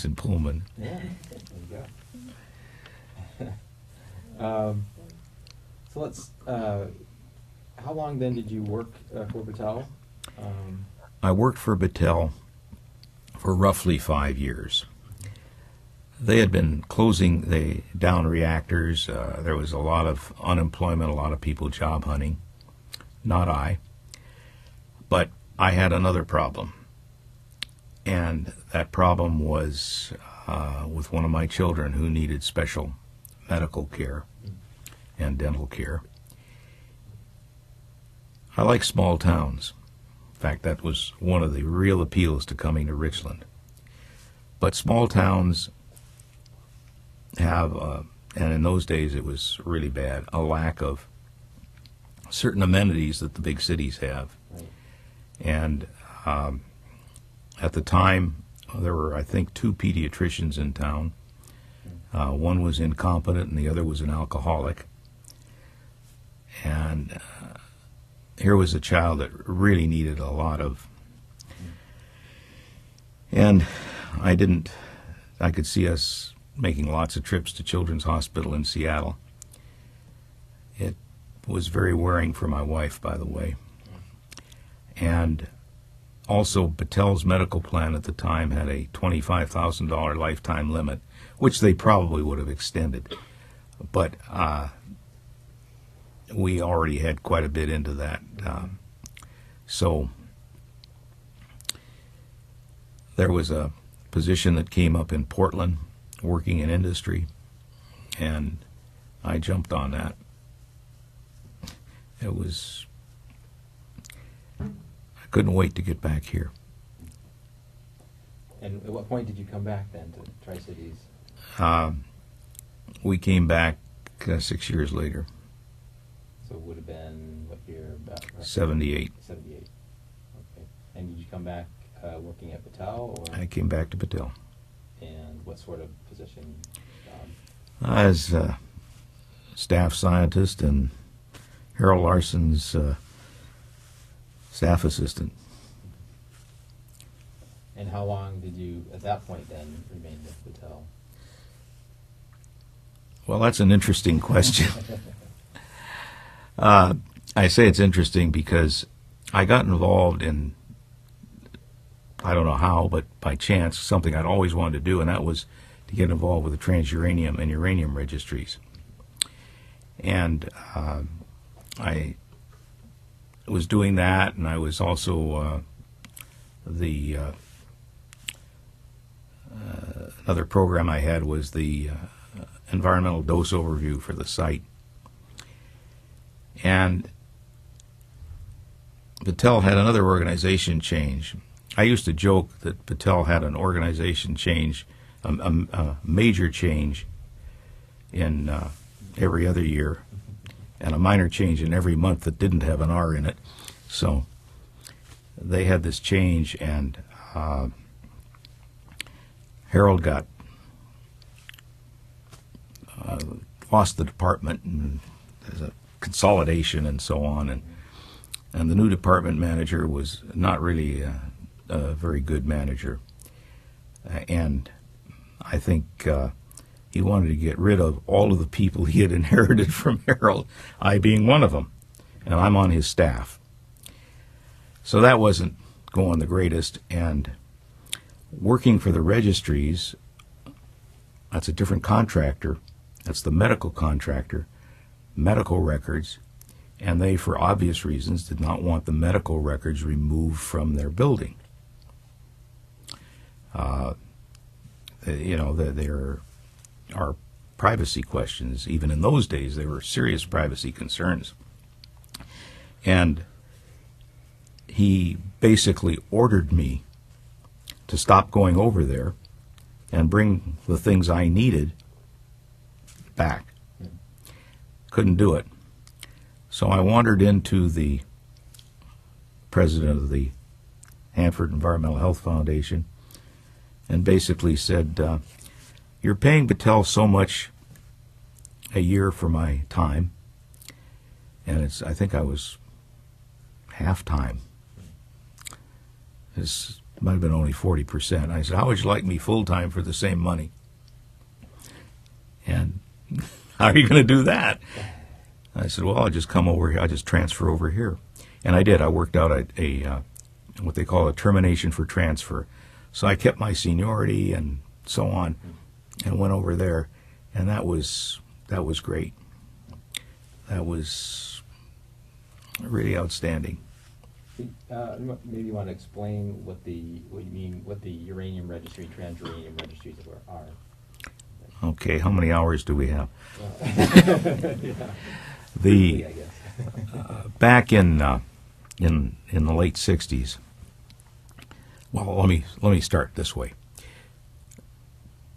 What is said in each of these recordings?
in Pullman. Yeah, there you go. So let's, how long then did you work for Battelle? I worked for Battelle for roughly 5 years. They had been closing down reactors. There was a lot of unemployment, a lot of people job hunting. Not I. But I had another problem. And that problem was with one of my children who needed special medical care and dental care. I like small towns. In fact, that was one of the real appeals to coming to Richland. But small towns have, and in those days it was really bad, a lack of certain amenities that the big cities have. Right. And at the time, there were, I think, 2 pediatricians in town. One was incompetent and the other was an alcoholic. And here was a child that really needed a lot of, and I could see us making lots of trips to Children's Hospital in Seattle. It was very wearing for my wife, by the way. And also, Battelle's medical plan at the time had a $25,000 lifetime limit, which they probably would have extended. But we already had quite a bit into that. So there was a position that came up in Portland, working in industry, and I jumped on that. I couldn't wait to get back here. And at what point did you come back then to Tri-Cities? We came back 6 years later. So it would have been, what year? About 78. 78. Okay. And did you come back working at Battelle? Or? I came back to Battelle. And what sort of position? As staff scientist and Harold Larson's staff assistant. And how long did you, at that point then, remain with Battelle? Well, that's an interesting question. I say it's interesting because I got involved in, I don't know how, but by chance, something I'd always wanted to do, and that was to get involved with the transuranium and uranium registries. And I was doing that, and I was also another program I had was the environmental dose overview for the site. And Battelle had another organization change. I used to joke that Battelle had an organization change, a major change in every other year, and a minor change in every month that didn't have an R in it. So they had this change, and Harold got lost the department, and there's a consolidation and so on, and the new department manager was not really a very good manager, and I think he wanted to get rid of all of the people he had inherited from Harold, I being one of them, and I'm on his staff. So that wasn't going the greatest, and working for the registries, that's a different contractor. That's the medical contractor, medical records, and they, for obvious reasons, did not want the medical records removed from their building. There are privacy questions. Even in those days, there were serious privacy concerns. And he basically ordered me to stop going over there and bring the things I needed back. Couldn't do it. So I wandered into the president of the Hanford Environmental Health Foundation and basically said, you're paying Battelle so much a year for my time, and I think I was half-time. It's It might have been only 40%. I said, how would you like me full-time for the same money? And how are you going to do that? I said, well, I'll just come over here. I'll just transfer over here. And I did. I worked out a what they call a termination for transfer. So I kept my seniority and so on and went over there. And that was great. That was really outstanding. Maybe you want to explain what you mean, what the uranium registry, trans-uranium registries are. Okay, how many hours do we have? Yeah. I guess. Back in the late '60s. Well, let me start this way.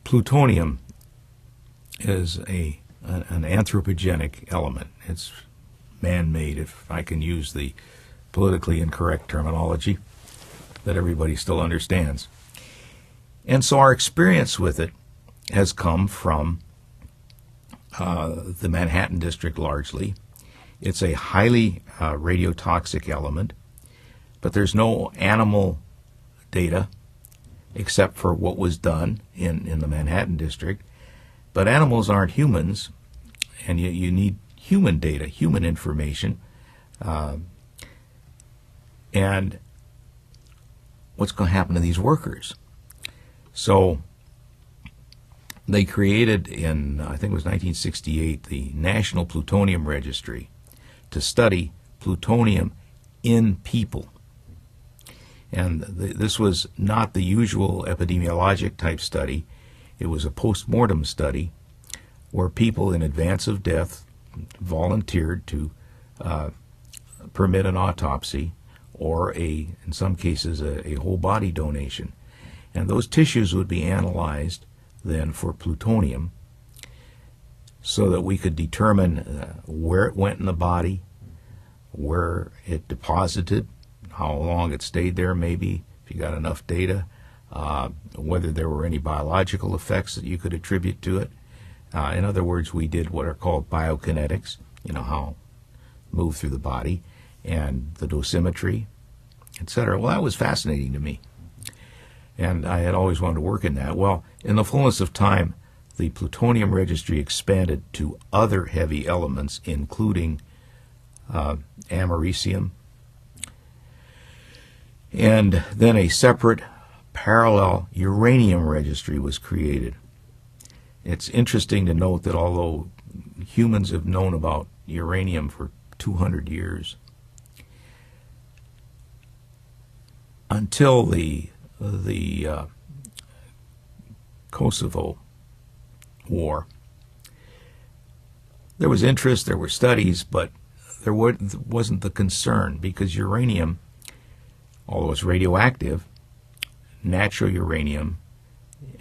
Plutonium is an anthropogenic element. It's man-made, if I can use the politically incorrect terminology that everybody still understands. And so our experience with it has come from the Manhattan District largely. It's a highly radiotoxic element, but there's no animal data except for what was done in the Manhattan District. But animals aren't humans, and you need human data, human information. And what's going to happen to these workers? So they created in, I think it was 1968, the National Plutonium Registry to study plutonium in people. And this was not the usual epidemiologic type study. It was a post-mortem study where people in advance of death volunteered to permit an autopsy or in some cases, a whole body donation. And those tissues would be analyzed then for plutonium so that we could determine where it went in the body, where it deposited, how long it stayed there maybe, if you got enough data, whether there were any biological effects that you could attribute to it. In other words, we did what are called biokinetics, how it moved through the body, and the dosimetry, etc. Well, that was fascinating to me. And I had always wanted to work in that. Well, in the fullness of time, the plutonium registry expanded to other heavy elements, including americium. And then a separate parallel uranium registry was created. It's interesting to note that although humans have known about uranium for 200 years, until the Kosovo War, there was interest, there were studies, but there wasn't the concern because uranium, although it's radioactive, natural uranium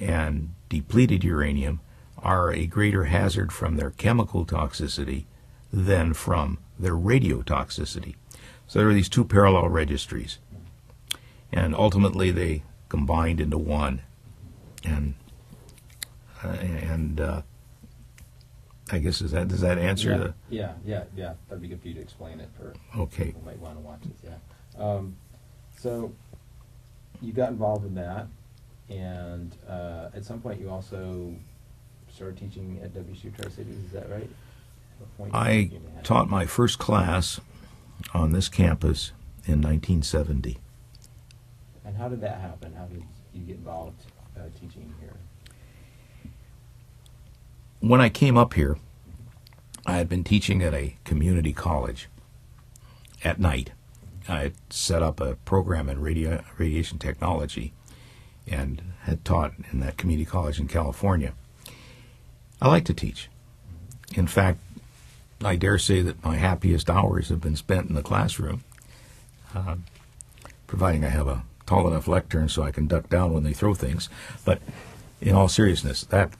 and depleted uranium are a greater hazard from their chemical toxicity than from their radiotoxicity. So there are these two parallel registries. And ultimately, they combined into one, and I guess does that answer Yeah. That'd be good for you to explain it for okay. people who might want to watch this. Yeah. So you got involved in that, and at some point you also started teaching at WSU Tri-Cities. Is that right? I taught my first class on this campus in 1970. And how did that happen? How did you get involved teaching here? When I came up here, I had been teaching at a community college at night. I had set up a program in radiation technology and had taught in that community college in California. I like to teach. In fact, I dare say that my happiest hours have been spent in the classroom, providing I have a tall enough lectern so I can duck down when they throw things. But in all seriousness, that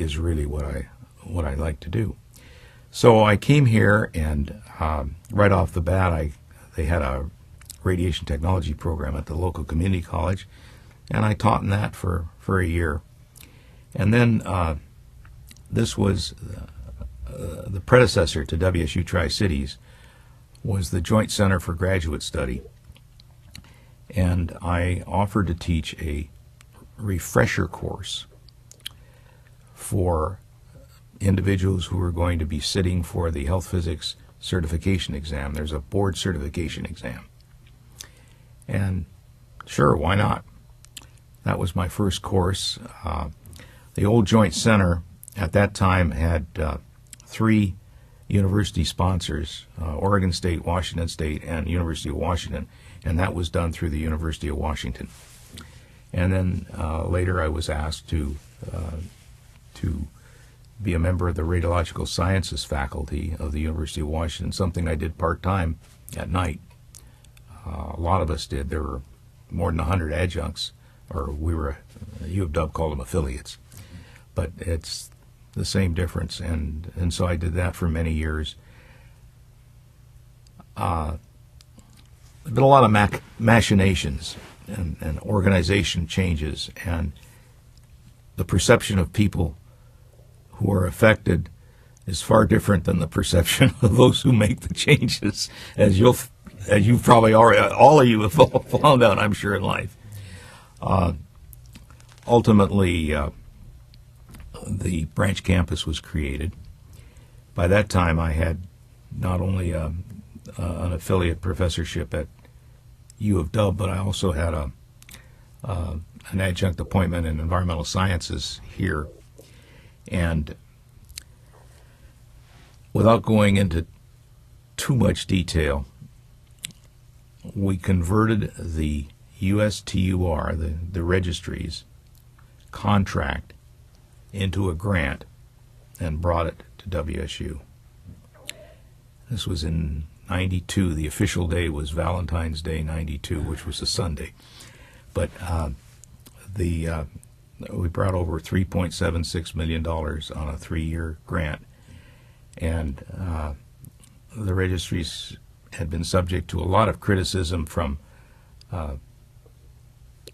is really what I like to do. So I came here, and right off the bat, they had a radiation technology program at the local community college, and I taught in that for a year. And then this was the predecessor to WSU Tri-Cities, was the Joint Center for Graduate Study. and I offered to teach a refresher course for individuals who were going to be sitting for the health physics certification exam. There's a board certification exam. And sure, why not? That was my first course. The old Joint Center at that time had 3 university sponsors, Oregon State, Washington State, and University of Washington, and that was done through the University of Washington. And then later I was asked to be a member of the Radiological Sciences faculty of the University of Washington, something I did part-time at night. A lot of us did. There were more than 100 adjuncts, or we were, U of W called them affiliates. But it's the same difference, and so I did that for many years. There have been a lot of machinations and organization changes, and the perception of people who are affected is far different than the perception of those who make the changes, as you've probably already, all of you have found out, I'm sure, in life. Ultimately, the branch campus was created. By that time, I had not only an affiliate professorship at U of W, but I also had an adjunct appointment in environmental sciences here. And without going into too much detail, we converted the USTUR, the registry's contract, into a grant and brought it to WSU. This was in '92. The official day was Valentine's Day '92, which was a Sunday. But we brought over $3.76 million on a 3-year grant, and the registries had been subject to a lot of criticism from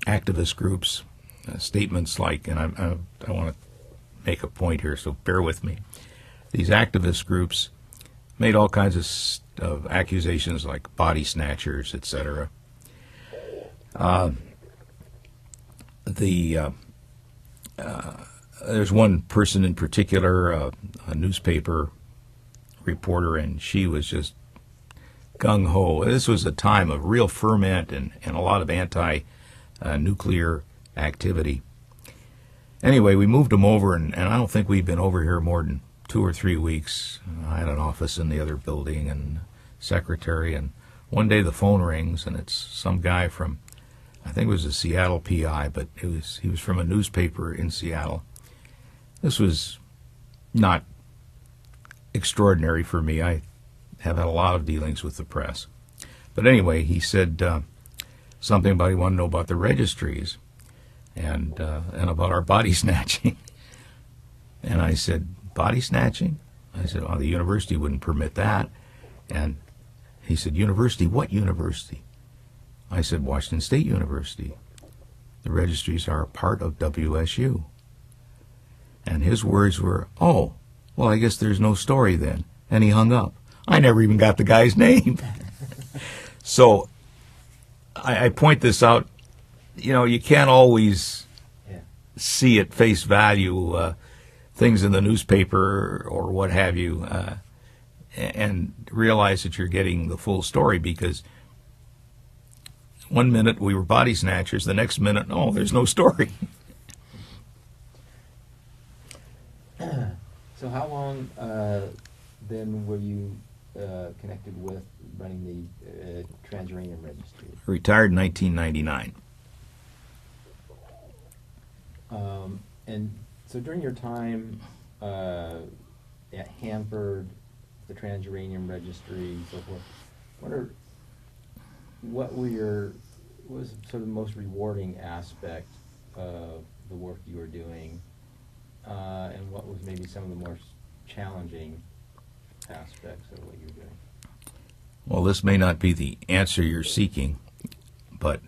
activist groups, statements like, and I want to make a point here, so bear with me. These activist groups made all kinds of accusations like body snatchers, etc. There's one person in particular, a newspaper reporter, and she was just gung-ho. This was a time of real ferment and a lot of anti-nuclear activity. Anyway, we moved them over, and I don't think we've been over here more than 2 or 3 weeks. I had an office in the other building and secretary, and one day the phone rings, and it's some guy from, I think it was a Seattle PI, but he was from a newspaper in Seattle. This was not extraordinary for me. I have had a lot of dealings with the press. But anyway, he said something about he wanted to know about the registries and about our body snatching. And I said, body snatching? I said, oh, the university wouldn't permit that. And he said, university? What university? I said, Washington State University. The registries are a part of WSU. And his words were, oh, well, I guess there's no story then. And he hung up. I never even got the guy's name. So I point this out. You know, you can't always see at face value things in the newspaper or what have you and realize that you're getting the full story, because one minute we were body snatchers, the next minute, oh, there's no story. So how long then were you connected with running the transuranium registry? Retired in 1999. And so during your time at Hanford, the transuranium registry, and so forth, what was sort of the most rewarding aspect of the work you were doing, and what was maybe some of the more challenging aspects of what you were doing? Well, this may not be the answer you're seeking, but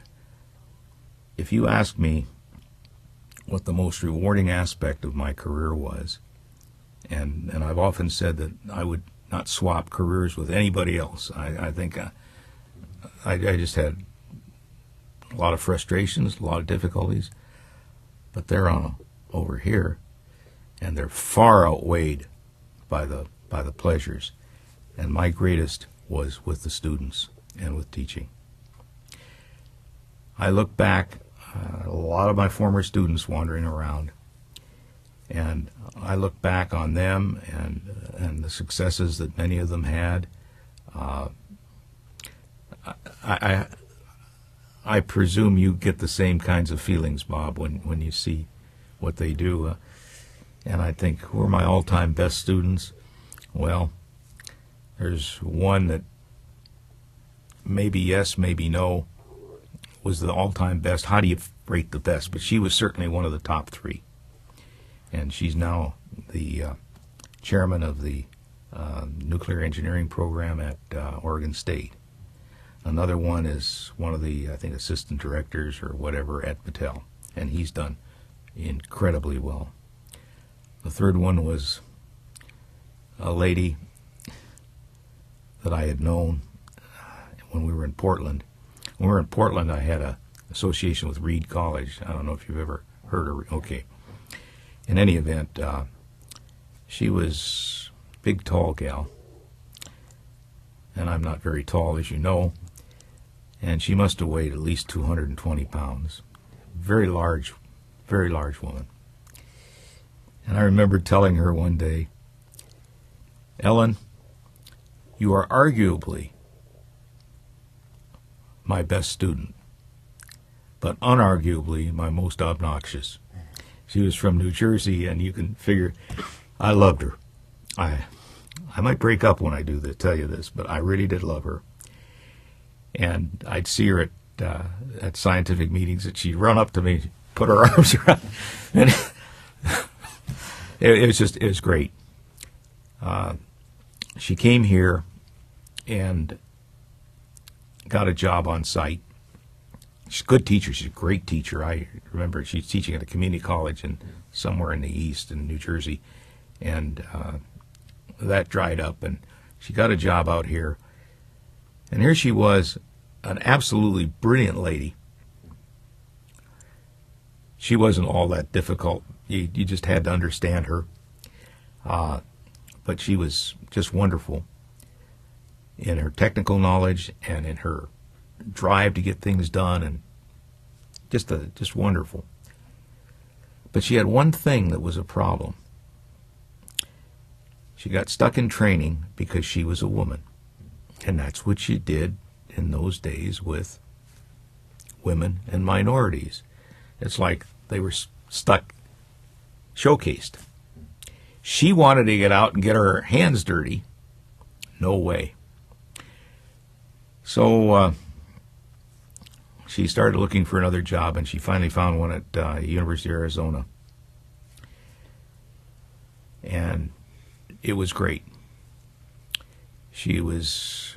if you ask me what the most rewarding aspect of my career was, and I've often said that I would not swap careers with anybody else. I think I just had a lot of frustrations, a lot of difficulties, but they're over here, and they're far outweighed by the pleasures. And my greatest was with the students and with teaching. I look back, a lot of my former students wandering around, and I look back on them and the successes that many of them had. I presume you get the same kinds of feelings, Bob, when you see what they do. And I think, who are my all-time best students? Well, there's one that maybe yes, maybe no, was the all-time best. How do you rate the best? But she was certainly one of the top three. And she's now the chairman of the nuclear engineering program at Oregon State. Another one is one of the, I think, assistant directors or whatever at Battelle, and he's done incredibly well. The third one was a lady that I had known when we were in Portland. When we were in Portland, I had an association with Reed College. I don't know if you've ever heard of it. Okay. In any event, she was a big, tall gal, and I'm not very tall, as you know, and she must have weighed at least 220 pounds. Very large woman. And I remember telling her one day, Ellen, you are arguably my best student, but unarguably my most obnoxious. She was from New Jersey, and you can figure I loved her. I might break up when I do this, tell you this, but I really did love her. And I'd see her at scientific meetings, and she'd run up to me, put her arms around, and it was great. She came here and got a job on site. She's a good teacher. She's a great teacher. I remember she's teaching at a community college somewhere in the east in New Jersey, and that dried up, and she got a job out here. And here she was, an absolutely brilliant lady. She wasn't all that difficult. You just had to understand her. But she was just wonderful in her technical knowledge and in her drive to get things done, and just wonderful. But she had one thing that was a problem. She got stuck in training because she was a woman. And that's what you did in those days with women and minorities. It's like they were stuck, showcased. She wanted to get out and get her hands dirty. No way. So she started looking for another job, and she finally found one at University of Arizona. And it was great. She was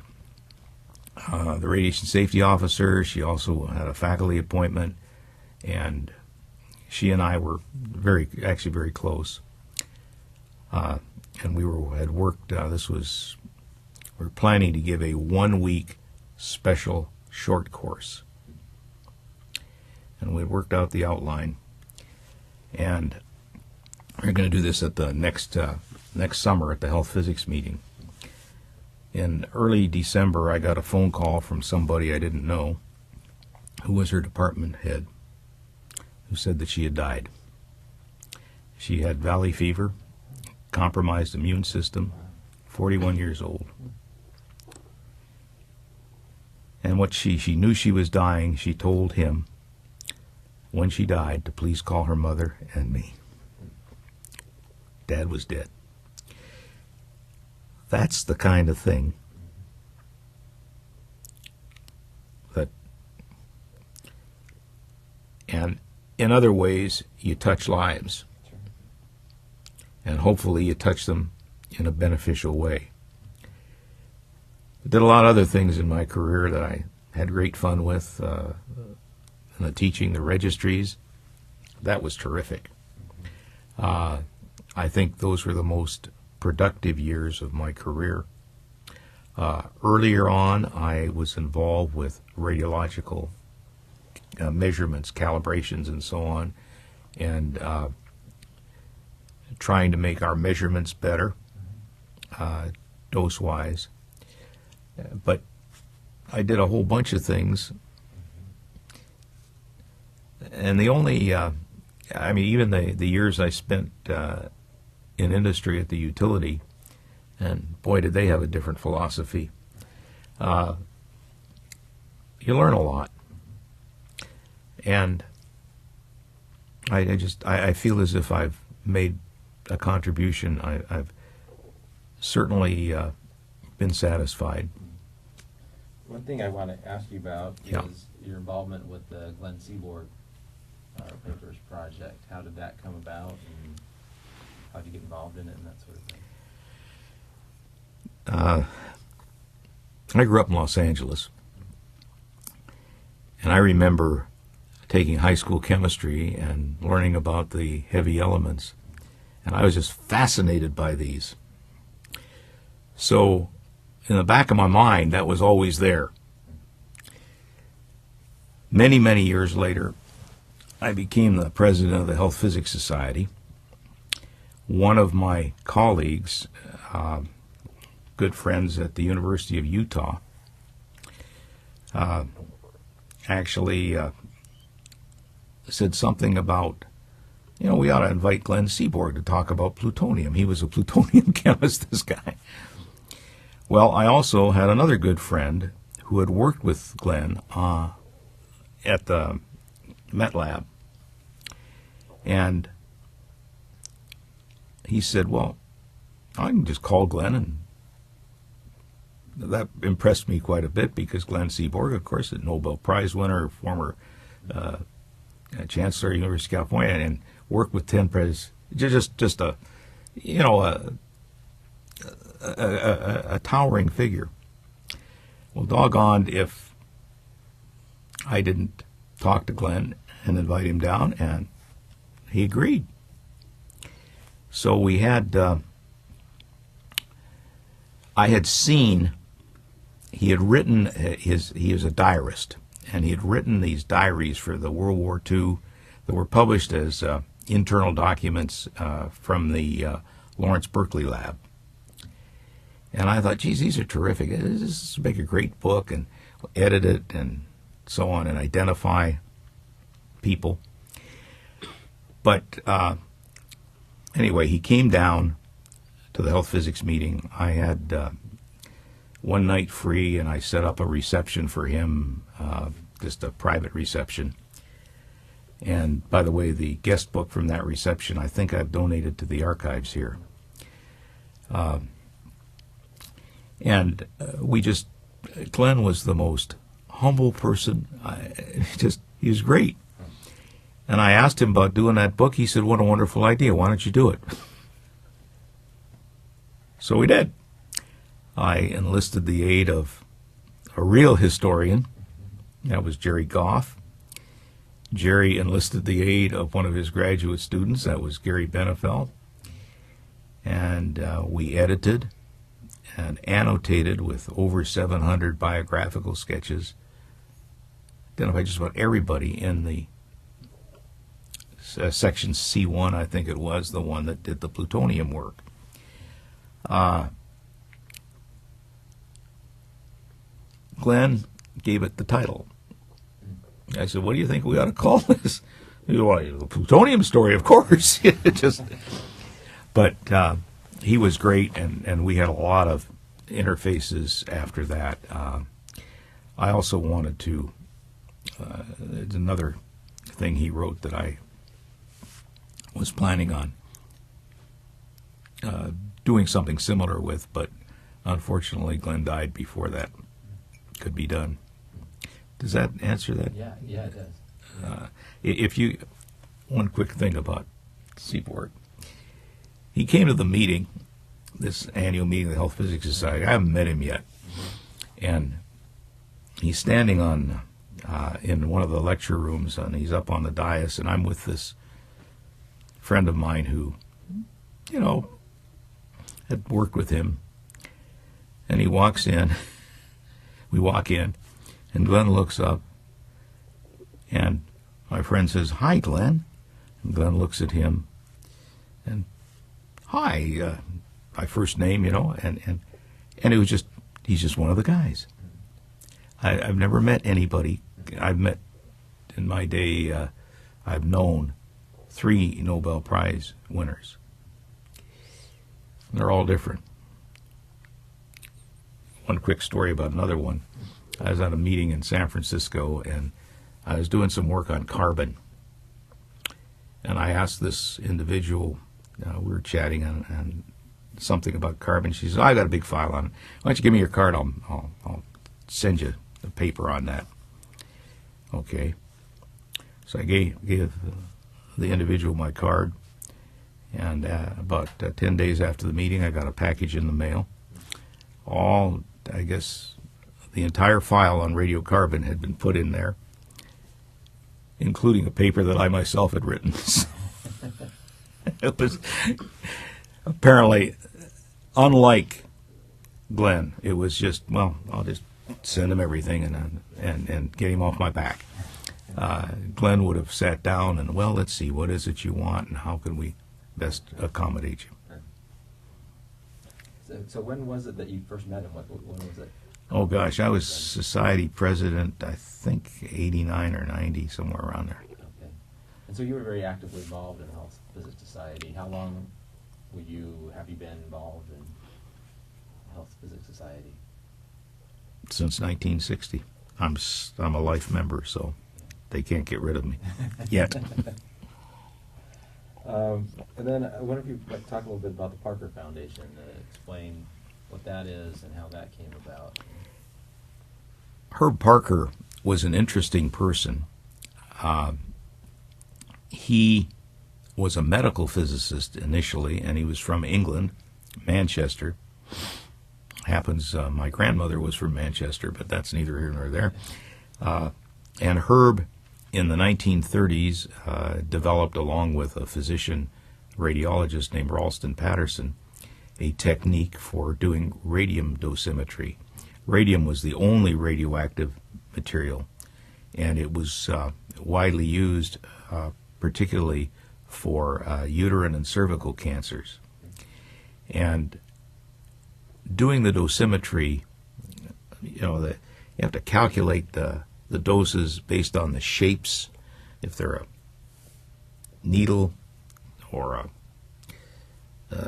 the radiation safety officer. She also had a faculty appointment, and she and I were actually very close. And we had worked. We were planning to give a 1-week special short course, and we had worked out the outline. And we're going to do this at the next summer at the health physics meeting. In early December, I got a phone call from somebody I didn't know, who was her department head, who said that she had died. She had valley fever, compromised immune system, 41 years old. And what she knew she was dying, she told him when she died to please call her mother and me. Dad was dead. That's the kind of thing that, and in other ways, you touch lives. And hopefully you touch them in a beneficial way. I did a lot of other things in my career that I had great fun with. The teaching, the registries, that was terrific. I think those were the most productive years of my career. Earlier on, I was involved with radiological measurements, calibrations, and so on, and trying to make our measurements better, dose-wise. But I did a whole bunch of things, and the only, even the years I spent in industry at the utility, and boy, did they have a different philosophy. You learn a lot, and I feel as if I've made a contribution. I've certainly been satisfied. One thing I want to ask you about Yeah. is your involvement with the Glenn Seaborg Papers project. How did that come about, and how did you get involved in it, and that sort of thing? I grew up in Los Angeles, and I remember taking high school chemistry and learning about the heavy elements, and I was just fascinated by these. So in the back of my mind, that was always there. Many, many years later, I became the president of the Health Physics Society. One of my colleagues, good friends at the University of Utah, actually said something about, we ought to invite Glenn Seaborg to talk about plutonium. He was a plutonium chemist, this guy. Well, I also had another good friend who had worked with Glenn at the Met Lab. And he said, well, I can just call Glenn, and that impressed me quite a bit because Glenn Seaborg, of course, a Nobel Prize winner, former Chancellor of the University of California, and worked with 10 presidents. Just a towering figure. Well, doggone if I didn't talk to Glenn and invite him down, and he agreed. So we had, I had seen, he had written, he was a diarist, and he had written these diaries for the World War II that were published as internal documents from the Lawrence Berkeley Lab. And I thought, geez, these are terrific. This will make a great book, and edit it and so on, and identify people. But anyway, he came down to the health physics meeting. I had one night free, and I set up a reception for him, just a private reception. And by the way, the guest book from that reception, I think I've donated to the archives here. And Glenn was the most humble person. He was great. And I asked him about doing that book. He said, what a wonderful idea. Why don't you do it? So we did. I enlisted the aid of a real historian. That was Jerry Goff. Jerry enlisted the aid of one of his graduate students. That was Gary Benefeld. And we edited and annotated with over 700 biographical sketches. Identified just about everybody in the section C1, I think it was, the one that did the plutonium work. Glenn gave it the title. I said, what do you think we ought to call this? He said, well, the plutonium story, of course. But he was great, and we had a lot of interfaces after that. I also wanted to, there's another thing he wrote that I was planning on doing something similar with, but unfortunately Glenn died before that could be done. Does that answer that? Yeah, it does. One quick thing about Seaborg. He came to the meeting, this annual meeting of the Health Physics Society. I haven't met him yet. And he's standing on in one of the lecture rooms, and he's up on the dais, and I'm with this friend of mine who, had worked with him. And he walks in. We walk in, and Glenn looks up, And my friend says, "Hi, Glenn." And Glenn looks at him, and hi, my first name, and it was just, he's just one of the guys. I've never met anybody. I've met, in my day, I've known 3 Nobel Prize winners. They're all different. One quick story about another one. I was at a meeting in San Francisco, and I was doing some work on carbon. And I asked this individual, we were chatting on something about carbon. She said, "I got a big file on it. Why don't you give me your card? I'll send you the paper on that." Okay. So I gave the individual my card, and about 10 days after the meeting, I got a package in the mail. I guess, the entire file on radiocarbon had been put in there, including a paper that I myself had written. It was apparently, unlike Glenn, it was just, well, I'll just send him everything and get him off my back. Glenn would have sat down and, well, let's see, what is it you want and how can we best accommodate you? So when was it that you first met him? When was it? Oh gosh, I was society president, I think 89 or 90, somewhere around there. Okay. And so you were very actively involved in the Health Physics Society. How long have you been involved in Health Physics Society? Since 1960. I'm a life member, so they can't get rid of me yet. And then I wonder if you'd like to talk a little bit about the Parker Foundation, explain what that is and how that came about. Herb Parker was an interesting person. He was a medical physicist initially, and he was from England, Manchester. Happens my grandmother was from Manchester, but that's neither here nor there. And Herb, in the 1930s, developed, along with a physician radiologist named Ralston Patterson, a technique for doing radium dosimetry. Radium was the only radioactive material, and it was widely used, particularly for uterine and cervical cancers. And doing the dosimetry, you have to calculate the doses based on the shapes, if they're a needle or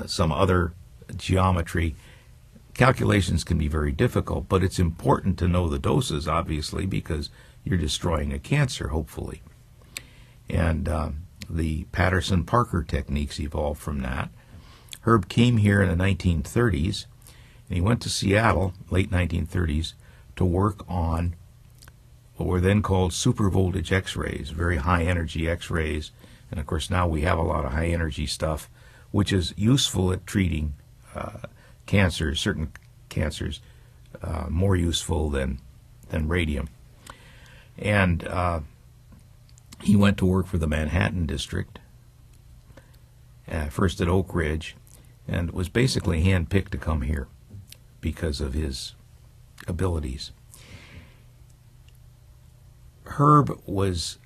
some other geometry. Calculations can be very difficult, but it's important to know the doses, obviously, because you're destroying a cancer, hopefully. And the Patterson-Parker techniques evolved from that. Herb came here in the 1930s, and he went to Seattle, late 1930s, to work on what were then called supervoltage X-rays, very high-energy X-rays. And, of course, now we have a lot of high-energy stuff, which is useful at treating cancers, certain cancers, more useful than radium. And he went to work for the Manhattan District, first at Oak Ridge, and was basically handpicked to come here because of his abilities. Herb was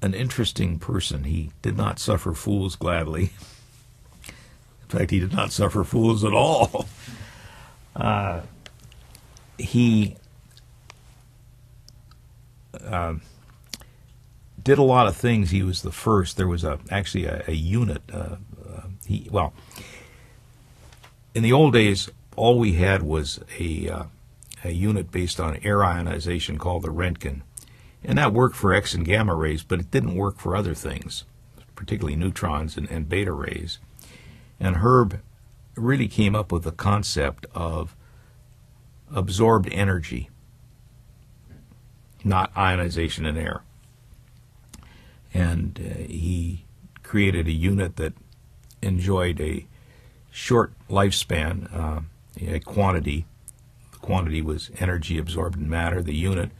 an interesting person. He did not suffer fools gladly. In fact, he did not suffer fools at all. He did a lot of things. He was the first. There was actually a unit. In the old days, all we had was a unit based on air ionization called the Röntgen. And that worked for X and gamma rays, but it didn't work for other things, particularly neutrons and beta rays. And Herb really came up with the concept of absorbed energy, not ionization in air. And he created a unit that enjoyed a short lifespan, a quantity. The quantity was energy absorbed in matter. The unit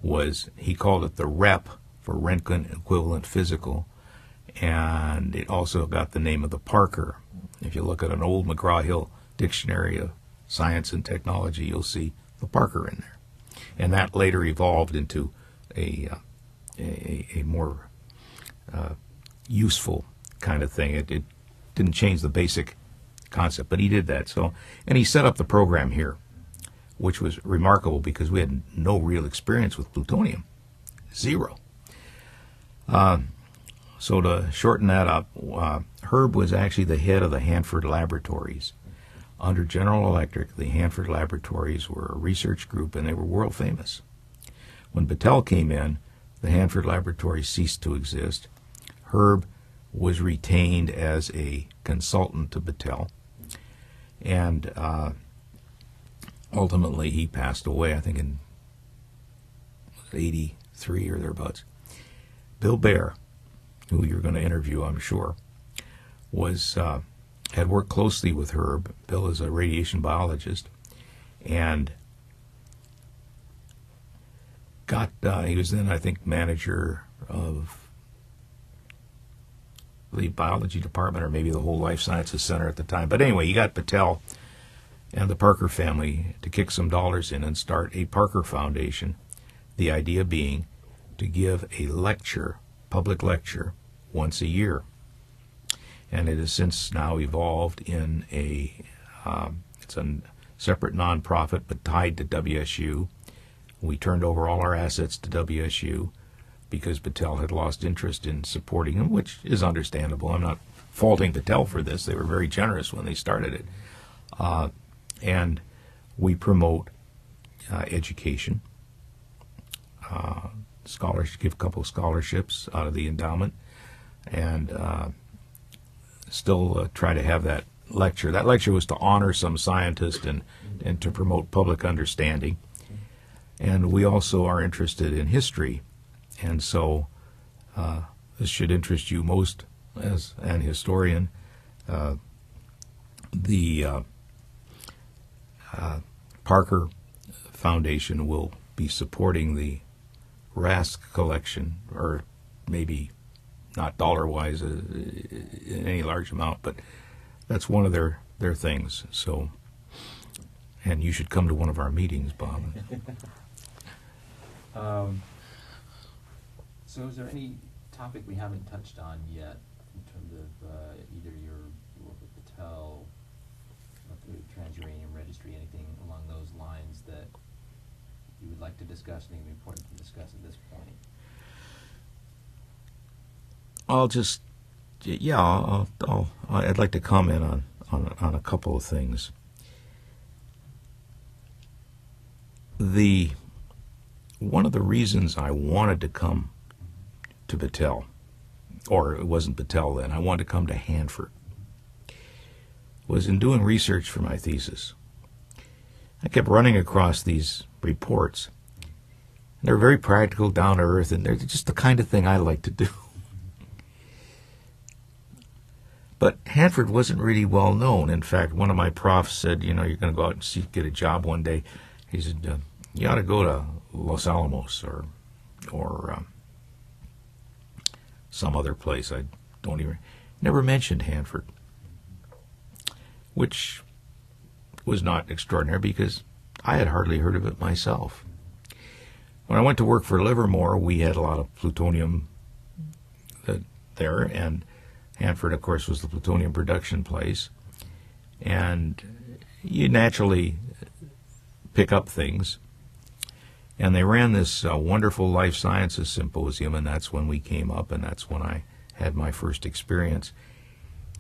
was, he called it the rep, for Röntgen equivalent physical, and it also got the name of the Parker. If you look at an old McGraw-Hill dictionary of science and technology, you'll see the Parker in there. And that later evolved into a more useful kind of thing. It didn't change the basic concept, but he did that. So, and he set up the program here, which was remarkable because we had no real experience with plutonium, zero. So to shorten that up, Herb was actually the head of the Hanford Laboratories. Under General Electric, the Hanford Laboratories were a research group, and they were world famous. When Battelle came in, the Hanford Laboratories ceased to exist. Herb was retained as a consultant to Battelle, and ultimately he passed away, I think in 83 or thereabouts. Bill Baer, who you're going to interview, I'm sure, was had worked closely with Herb. Bill is a radiation biologist, and he was then, I think, manager of the biology department, or maybe the whole life sciences center at the time. But anyway, he got Battelle and the Parker family to kick some dollars in and start a Parker Foundation, the idea being to give a lecture, public lecture, once a year. And it has since now evolved in it's a separate nonprofit but tied to WSU. We turned over all our assets to WSU because Battelle had lost interest in supporting him, which is understandable. I'm not faulting Battelle for this. They were very generous when they started it. And we promote education, give a couple of scholarships out of the endowment, and still try to have that lecture. That lecture was to honor some scientist and to promote public understanding. And we also are interested in history, and so this should interest you most as an historian. The Parker Foundation will be supporting the Rask collection, or maybe not dollar-wise in any large amount, but that's one of their things. So, and you should come to one of our meetings, Bob. So is there any topic we haven't touched on yet in terms of either your work with Battelle, the Transuranium Registry, anything along those lines that you would like to discuss, anything important to discuss at this point? I'd like to comment on a couple of things. One of the reasons I wanted to come to Battelle, or it wasn't Battelle then, I wanted to come to Hanford, was in doing research for my thesis. I kept running across these reports, and they're very practical, down to earth, and they're just the kind of thing I like to do. But Hanford wasn't really well known. In fact, one of my profs said, you're going to go out and get a job one day. He said, you ought to go to Los Alamos or some other place. I never mentioned Hanford, which was not extraordinary because I had hardly heard of it myself. When I went to work for Livermore, we had a lot of plutonium there, and Hanford, of course, was the plutonium production place. And you naturally pick up things. And they ran this wonderful life sciences symposium, and that's when we came up, and that's when I had my first experience.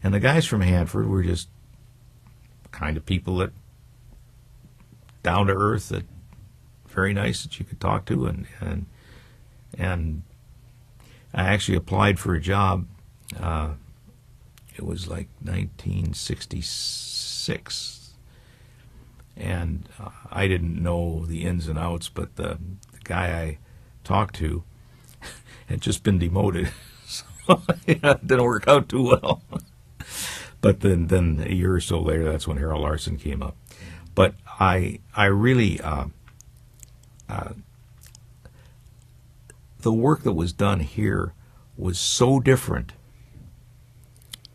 And the guys from Hanford were just kind of people that down to earth, that very nice, that you could talk to, and I actually applied for a job. It was like 1966, and I didn't know the ins and outs, but the guy I talked to had just been demoted, so it didn't work out too well. But then a year or so later, that's when Harold Larson came up. But I really the work that was done here was so different.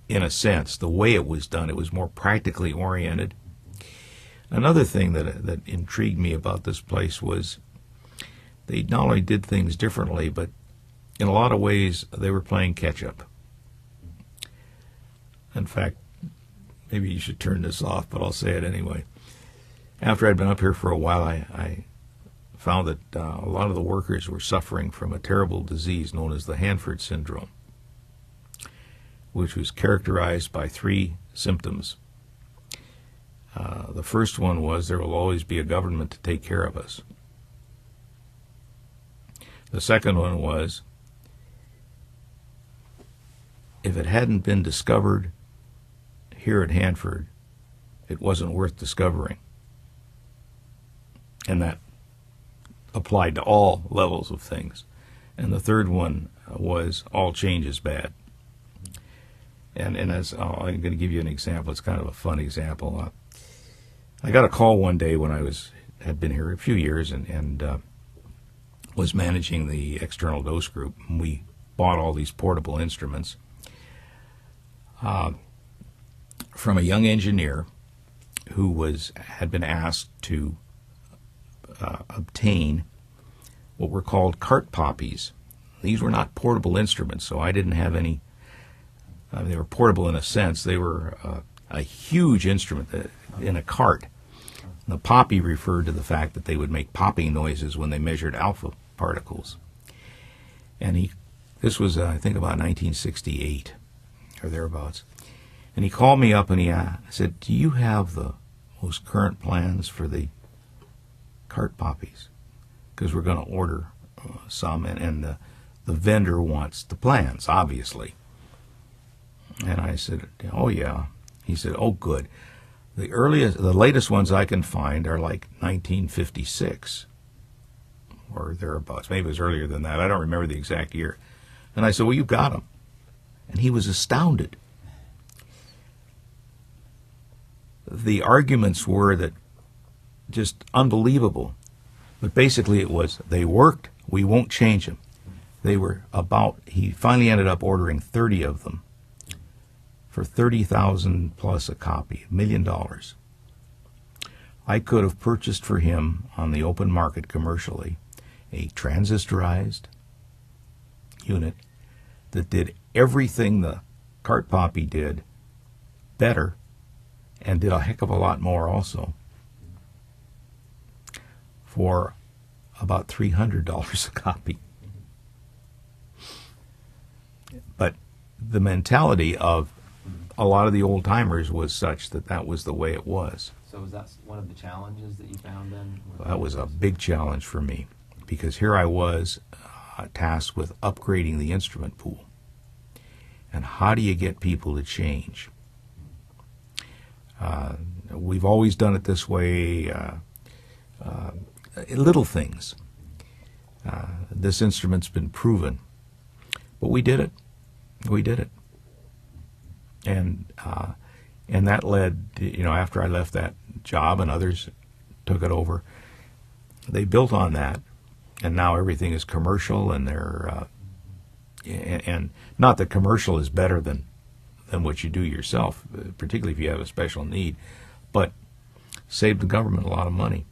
In a sense, the way it was done, it was more practically oriented. Another thing that intrigued me about this place was they not only did things differently, but in a lot of ways they were playing catch-up. In fact, maybe you should turn this off, but I'll say it anyway. After I'd been up here for a while, I found that a lot of the workers were suffering from a terrible disease known as the Hanford syndrome, which was characterized by 3 symptoms. The first one was there will always be a government to take care of us. The second one was if it hadn't been discovered here at Hanford, it wasn't worth discovering. And that applied to all levels of things. And the third one was all change is bad. And as I'm going to give you an example. It's kind of a fun example. I got a call one day when I had been here a few years and was managing the external dose group. And we bought all these portable instruments from a young engineer who had been asked to obtain what were called cart poppies. These were not portable instruments, so I didn't have any. They were portable in a sense. They were a huge instrument in a cart. The poppy referred to the fact that they would make popping noises when they measured alpha particles. And this was, I think, about 1968 or thereabouts. And he called me up and he said, "Do you have the most current plans for the cart poppies? Because we're going to order some, and the vendor wants the plans, obviously." And I said, "Oh yeah." He said, "Oh good. The latest ones I can find are like 1956 or thereabouts. Maybe it was earlier than that. I don't remember the exact year." And I said, "Well, you got them." And he was astounded. The arguments were that just unbelievable. But basically it was, they worked, we won't change them. He finally ended up ordering 30 of them for $30,000 plus a copy, $1 million. I could have purchased for him on the open market commercially a transistorized unit that did everything the cart poppy did better and did a heck of a lot more also for about $300 a copy. But the mentality of a lot of the old timers was such that that was the way it was. So was that one of the challenges that you found then? That was a big challenge for me, because here I was tasked with upgrading the instrument pool. And how do you get people to change? We've always done it this way, little things. This instrument's been proven. But we did it. We did it. And that led, after I left that job and others took it over, they built on that, and now everything is commercial, and and not that commercial is better than what you do yourself, particularly if you have a special need, but saved the government a lot of money,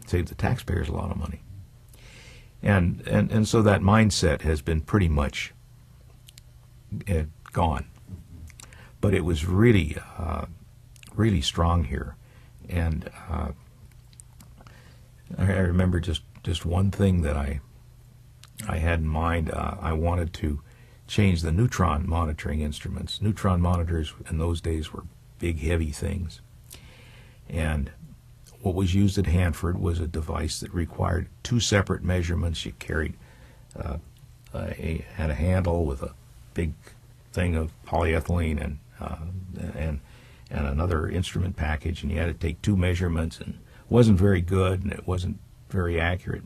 saved the taxpayers a lot of money. And so that mindset has been pretty much gone. But it was really, really strong here. And I remember just one thing that I had in mind. I wanted to change the neutron monitoring instruments. Neutron monitors in those days were big, heavy things. And what was used at Hanford was a device that required two separate measurements. You carried, had a handle with a big thing of polyethylene and another instrument package, and you had to take two measurements, and it wasn't very good, and it wasn't very accurate.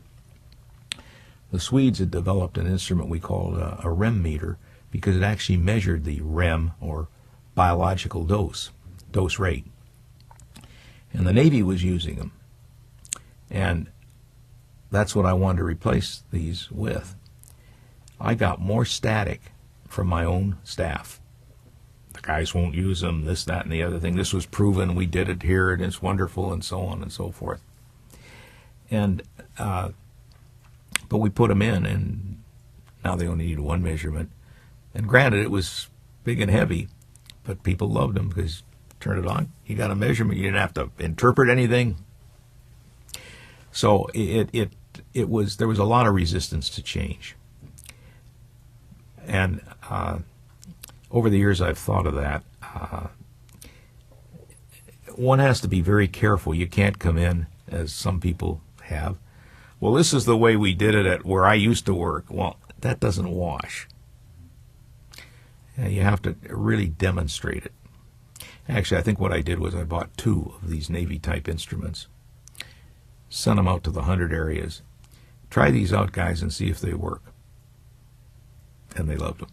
The Swedes had developed an instrument we called a REM meter, because it actually measured the REM, or biological dose rate. And the Navy was using them. And that's what I wanted to replace these with. I got more static from my own staff. The guys won't use them, this, that, and the other thing. This was proven, we did it here, and it's wonderful, and so on and so forth. And But we put them in, and now they only need one measurement. And granted, it was big and heavy, but people loved them because turn it on, you got a measurement. You didn't have to interpret anything. So there was a lot of resistance to change. And over the years, I've thought of that. One has to be very careful. You can't come in, as some people have, well, this is the way we did it at where I used to work. Well, that doesn't wash. You have to really demonstrate it. Actually, I think what I did was I bought 2 of these Navy-type instruments, sent them out to the 100 areas. Try these out, guys, and see if they work. And they loved them.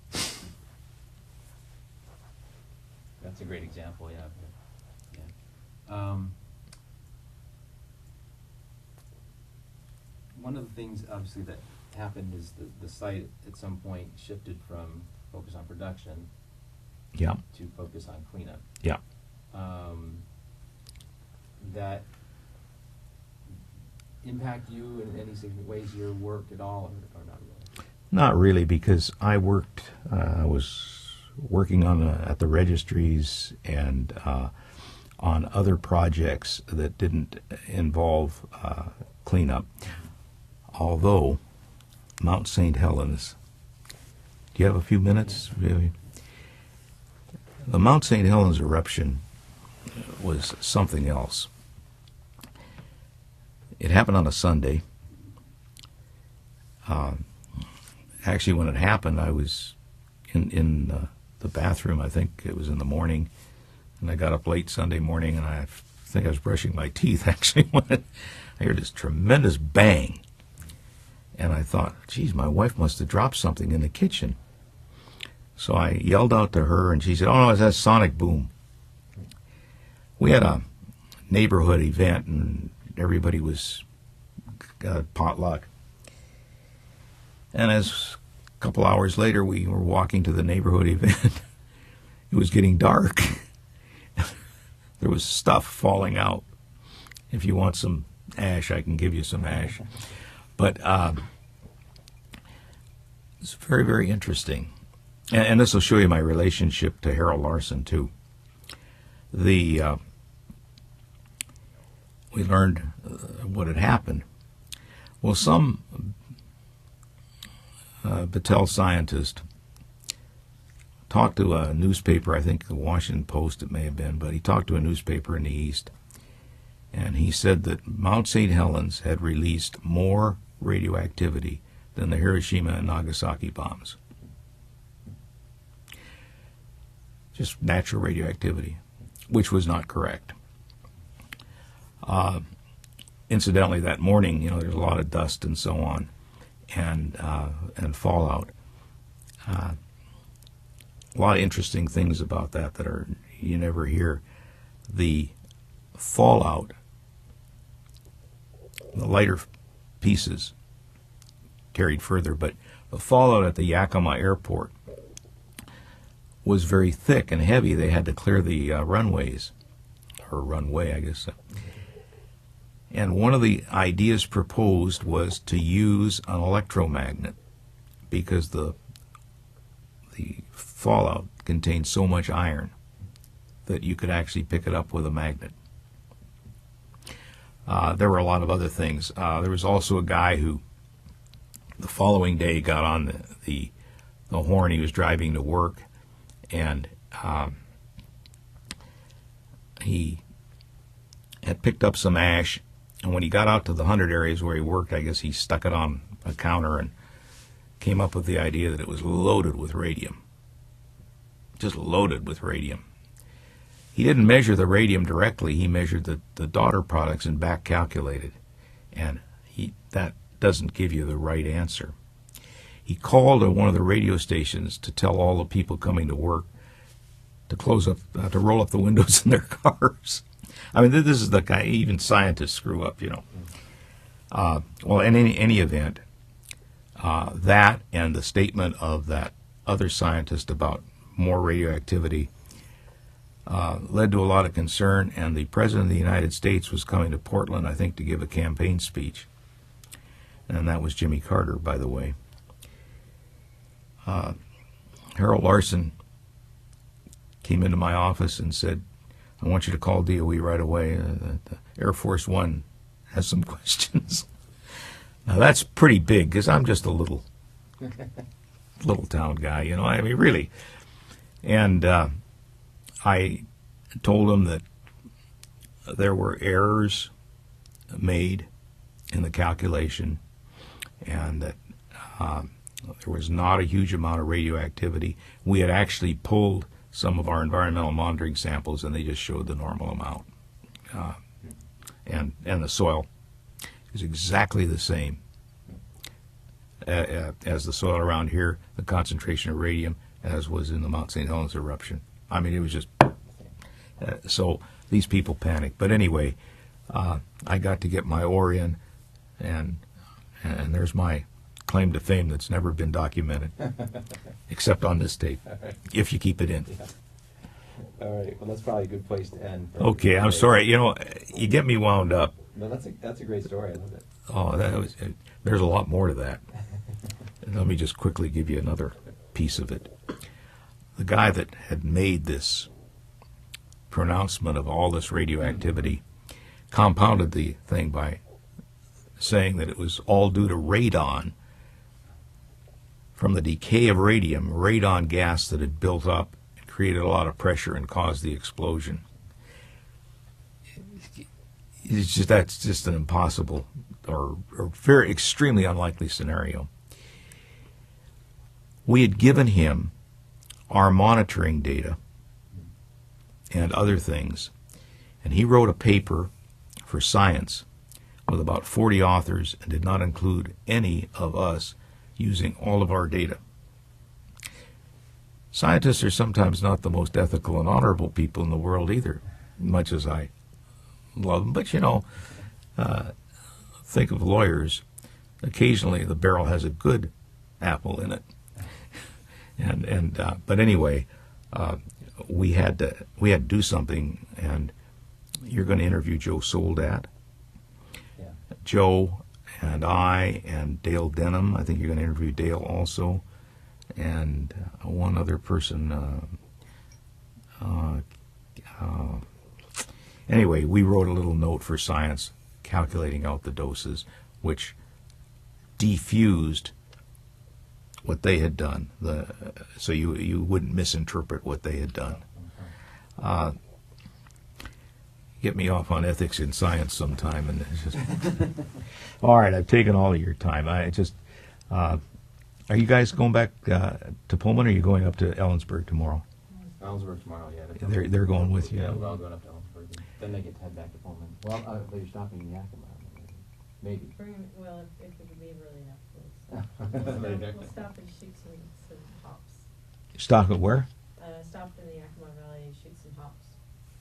That's a great example, yeah. One of the things, obviously, that happened is the site at some point shifted from focus on production Yeah. to focus on cleanup. Yeah. That impact you in any ways your work at all, or not really? Not really, because I was working at the registries and on other projects that didn't involve cleanup. Although Mount St. Helens, do you have a few minutes? Really? The Mount St. Helens eruption was something else. It happened on a Sunday. Actually, when it happened, I was in the bathroom. I think it was in the morning, and I got up late Sunday morning, and I think I was brushing my teeth, actually, when I heard this tremendous bang. And I thought, geez, my wife must have dropped something in the kitchen. So I yelled out to her, and she said, oh, no, it's that sonic boom. We had a neighborhood event, and everybody was potluck. And as a couple hours later, we were walking to the neighborhood event. It was getting dark. There was stuff falling out. If you want some ash, I can give you some ash. But it's very, very interesting. And this will show you my relationship to Harold Larson, too. We learned what had happened. Well, some Battelle scientist talked to a newspaper, I think the Washington Post it may have been, but he talked to a newspaper in the East, and he said that Mount St. Helens had released more radioactivity than the Hiroshima and Nagasaki bombs. Just natural radioactivity, which was not correct. Incidentally, that morning, there's a lot of dust and so on, and fallout. A lot of interesting things about that you never hear. The fallout, the lighter pieces carried further, but the fallout at the Yakima airport was very thick and heavy. They had to clear the runways, or runway, I guess. And one of the ideas proposed was to use an electromagnet because the fallout contained so much iron that you could actually pick it up with a magnet. There were a lot of other things. There was also a guy who the following day got on the horn. He was driving to work, and he had picked up some ash, and when he got out to the 100 areas where he worked, I guess he stuck it on a counter and came up with the idea that it was loaded with radium. Just loaded with radium. He didn't measure the radium directly. He measured the daughter products and back calculated, and that doesn't give you the right answer. He called one of the radio stations to tell all the people coming to work to to roll up the windows in their cars. I mean, this is the guy. Even scientists screw up, Well, in any event, that and the statement of that other scientist about more radioactivity led to a lot of concern, and the President of the United States was coming to Portland, I think, to give a campaign speech. and that was Jimmy Carter, by the way. Harold Larson came into my office and said, I want you to call DOE right away. The Air Force One has some questions. Now, that's pretty big, because I'm just a little town guy, you know, I mean, really. And I told him that there were errors made in the calculation, and that there was not a huge amount of radioactivity. We had actually pulled some of our environmental monitoring samples, and they just showed the normal amount. And the soil is exactly the same as the soil around here, the concentration of radium, as was in the Mount St. Helens eruption. I mean, it was just... so these people panicked. But anyway, I got to get my ore in, and there's my claim to fame that's never been documented, except on this tape, if you keep it in. Yeah. All right. Well, that's probably a good place to end. Okay, I'm sorry. You know, you get me wound up. No, that's a great story. I love it. Oh, there's a lot more to that. Let me just quickly give you another piece of it. The guy that had made this pronouncement of all this radioactivity compounded the thing by saying that it was all due to radon. From the decay of radium, radon gas that had built up and created a lot of pressure and caused the explosion. That's just an impossible or very extremely unlikely scenario. We had given him our monitoring data and other things, and he wrote a paper for Science with about 40 authors and did not include any of us using all of our data. Scientists are sometimes not the most ethical and honorable people in the world either, much as I love them. But, you know, think of lawyers. Occasionally the barrel has a good apple in it. But anyway, we had to do something, and you're going to interview Joe Soldat. Yeah. Joe and I and Dale Denham. I think you're going to interview Dale also, and one other person. Anyway, we wrote a little note for Science calculating out the doses, which defused what they had done, so you wouldn't misinterpret what they had done. Get me off on ethics in science sometime, and it's just all right. I've taken all of your time. Are you guys going back to Pullman, or are you going up to Ellensburg tomorrow? Ellensburg tomorrow, yeah. They're going with you. Yeah, we're all going up to Ellensburg. Then they get to head back to Pullman. Well, they're stopping in Yakima. Maybe. Well, if we could leave early enough, we'll stop and shoot some hops. Stop at where? Stop in the Yakima Valley and shoot some hops.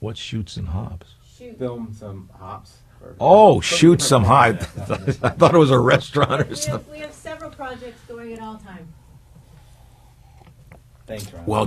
What shoots and hops? Film some hops. Oh, shoot some hops. I thought it was a restaurant or something. We have several projects going at all time. Thanks, Ron. Well,